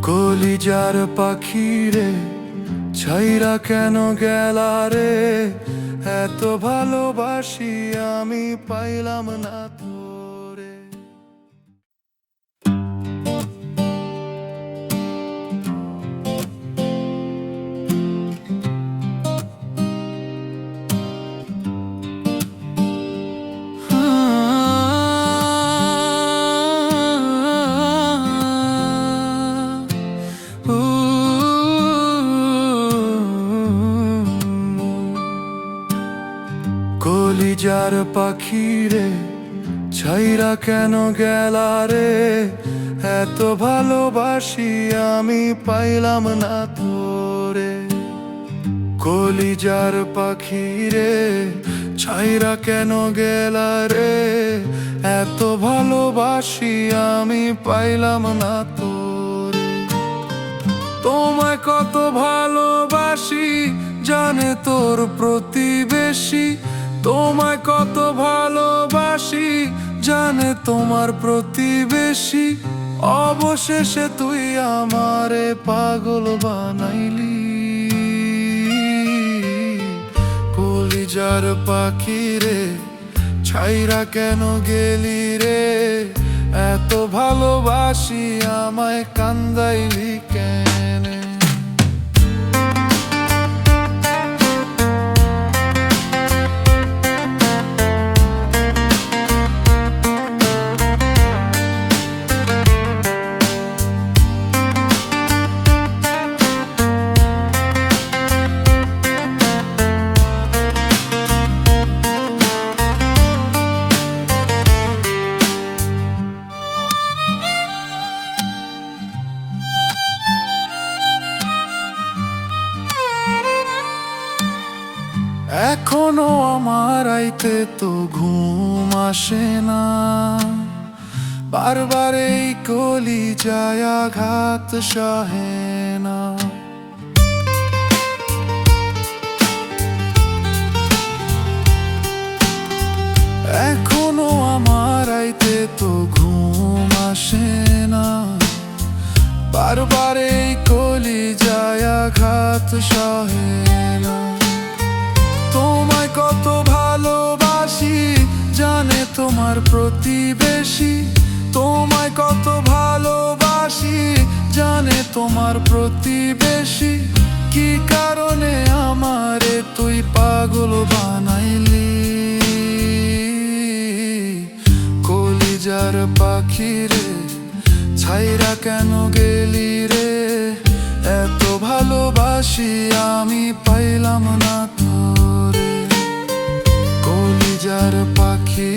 কলিজার পাখি রে, ছাইরা কেন গেলা রে? এত ভালোবাসি আমি পাইলাম না তোরে। কলিজার পাখি রে, ছাইরা কেন গেলা রে? এত ভালোবাসি আমি পাইলাম না তোরে। কলিজার পাখি রে, ছাইরা কেন গেলা রে? এত ভালোবাসি আমি পাইলাম না তোরে। তোমায় কত ভালোবাসি জানে তোর প্রতিবেশী, তোমায় কত ভালোবাসি জানে তোমার প্রতিবেশী। অবশেষে তুই আমারে পাগল বানাইলি। কলিজার পাখি রে, ছাইরা কেন গেলি রে? এত ভালোবাসি আমায় কান্দাইলি কেন? এখনো আমার আইতে তো ঘুম আসে না, বারবার এই কলিজায় আঘাত সহে না। এখনো আমার আইতে তো ঘুম আসে না, বারবার এই কলিজায় আঘাত সহে না। তোমায় কত ভালোবাসি জানে তোমার প্রতিবেশী, তোমায় কত ভালোবাসি জানে তোমার প্রতিবেশী। কি কারণে আমারে তুই পাগল বানাইলি? কলিজার পাখি রে, ছাইরা কেন গেলি রে? এত ভালোবাসি আমি পাইলাম না তোরে। কলিজার পাখি